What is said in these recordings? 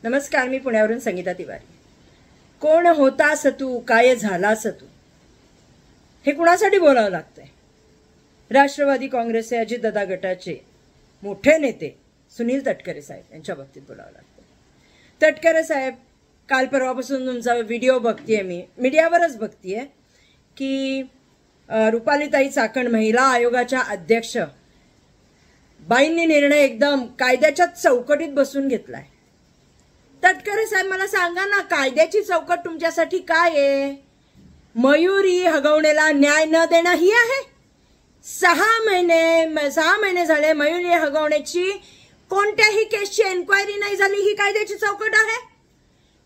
नमस्कार, मी पुण्यावरून संगीता तिवारी। कोण होतास तू, काय झालास तू, हे कुणासाठी बोलावं लागतंय? राष्ट्रवादी काँग्रेसचे अजितदादा गटाचे मोठे नेते सुनील तटकरे साहेब यांच्या बाबतीत बोलावं लागतं। तटकरे साहेब, काल परवापासून तुमचा व्हिडिओ बघतीये, मी मीडियावरच बघतीये की रुपालीताई चाकण महिला आयोगाच्या अध्यक्ष बाईंनी निर्णय एकदम कायद्याच्या चौकटीत बसून घेतलाय। तटकरे साहेब, मला सांगा ना, कायद्याची चौकट तुमच्यासाठी काय आहे? मयुरी हगवणेला न्याय न देणं ही आहे? 6 महिने झाले मयुरी हगवणेची कोणत्याही केसची एन्क्वायरी नाही झाली, ही कायद्याची चौकट आहे?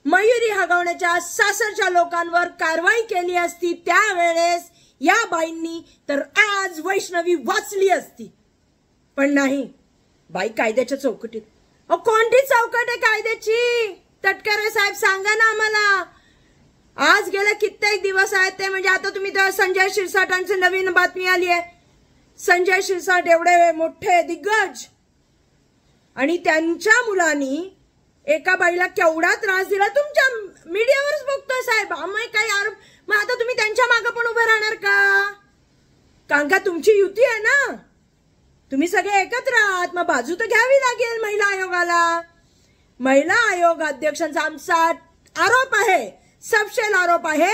मयुरी हगवणेच्या सासरच्या लोकांवर कारवाई केली असती त्यावेळेस या बाईंनी, तर आज वैष्णवी वाचली असती। पण नाही, बाई कायद्याच्या चौकटीत। कोणती चौकट आहे कायद्याची? तटकरे साहेब, सांगा ना आम्हाला। आज गेले कित्येक दिवस आहेत ते, म्हणजे आता तुम्ही तर संजय शिरसाटांची नवीन बातमी आली आहे। संजय शिरसाट एवढे मोठे दिग्गज आणि त्यांच्या मुलांनी एका बाईला केवढा त्रास दिला, तुमच्या मीडियावरच बघतोय साहेब। आम्ही काय यार, मग आता तुम्ही त्यांच्या मागे पण उभं राहणार का? कारण का तुमची युती आहे ना, तुम्ही सगळे एकत्र आहात, मग बाजू तर घ्यावी लागेल महिला आयोगाला। महिला आयोग अध्यक्षांचा आमचा आरोप आहे, सबशेल आरोप आहे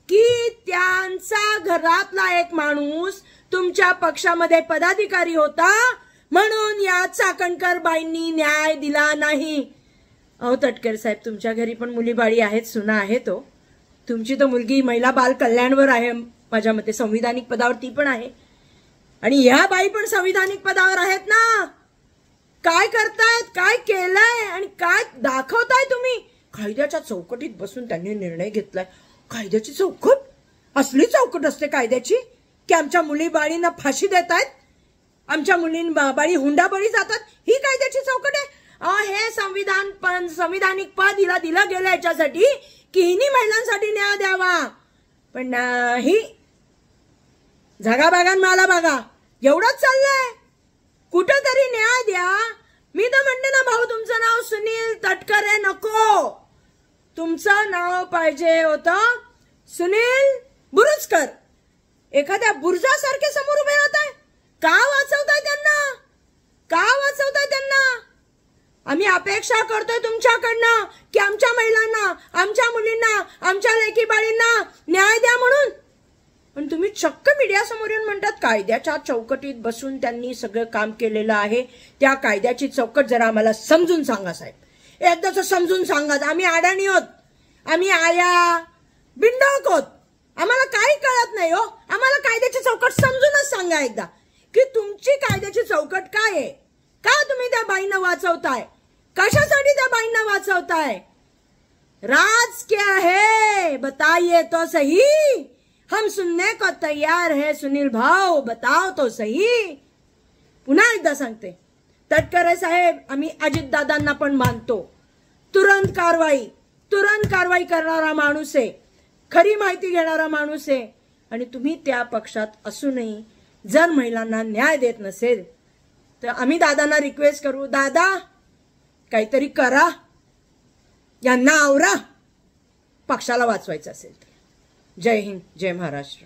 की त्यांचा घरातला एक माणूस तुमच्या पक्षामध्ये पदाधिकारी होता, म्हणून या चाकणकर बाईंनी न्याय दिला नाही। अहो तटकरे साहेब, तुमच्या घरी पण मुली बाळी आहेत, सुना आहेत हो। तुमची तर मुलगी महिला बाल कल्याणवर आहे, माझ्या मते संविधानिक पदावर ती पण आहे, आणि ह्या बाई पण संविधानिक पदावर आहेत ना। काय करतायत, काय केलंय आणि काय दाखवताय तुम्ही? कायद्याच्या चौकटीत बसून त्यांनी निर्णय घेतलाय। कायद्याची चौकट? असली चौकट असते कायद्याची की आमच्या मुली बाळींना फाशी देतायत, आमच्या बाळी हुंडाबळी जातात, ही कायद्याची चौकट आहे? हे संविधानिक पद हिला दिलं गेलं याच्यासाठी की हिनी महिलांसाठी न्याय द्यावा, पण नाही, झगा बागान मला बघा, एवढंच चाललंय। कुठंतरी न्याय द्या। मी तर म्हणते ना भाऊ, तुमचं नाव सुनील तटकरे नको, तुमचं नाव पाहिजे होतं सुनील बुरुजकर। एखाद्या बुरजासारखे समोर उभे राहताय, का वाचवताय त्यांना? का वाचवताय त्यांना? आम्ही अपेक्षा करतोय तुमच्याकडनं की आमच्या महिलांना, आमच्या मुलींना, आमच्या लेकी बाळींना न्याय द्या म्हणून, पण तुम्ही चक्क मीडिया समोर येऊन म्हणतात कायद्याच्या चौकटीत बसून त्यांनी सगळं काम केलेलं आहे। त्या कायद्याची चौकट जरा आम्हाला समजून सांगा साहेब, एकदाच समजून सांगा। आम्ही अडाणी आहोत, आम्ही आया बिंडोक आहोत, आम्हाला काही कळत नाही हो। आम्हाला कायद्याची चौकट समजूनच सांगा एकदा की तुमची कायद्याची चौकट काय आहे, का तुम्ही त्या बाईंना वाचवताय, कशासाठी त्या बाईंना वाचवताय? राज क्या है बताइए तो सही, हम सुनने को तैयार है सुनील भाऊ, बताओ तो सही। पुन्हा एकदा सांगते, तटकरे साहेब, आम्ही अजितदादांना पण मानतो। तुरंत कारवाई करणारा माणूस आहे, खरी माहिती घेणारा माणूस आहे, आणि तुम्ही त्या पक्षात असूनही जर महिलांना न्याय देत नसेल तर आम्ही दादांना रिक्वेस्ट करू, दादा काहीतरी करा, यांना आवरा, पक्षाला वाचवायचं असेल तर। जय हिंद, जय महाराष्ट्र।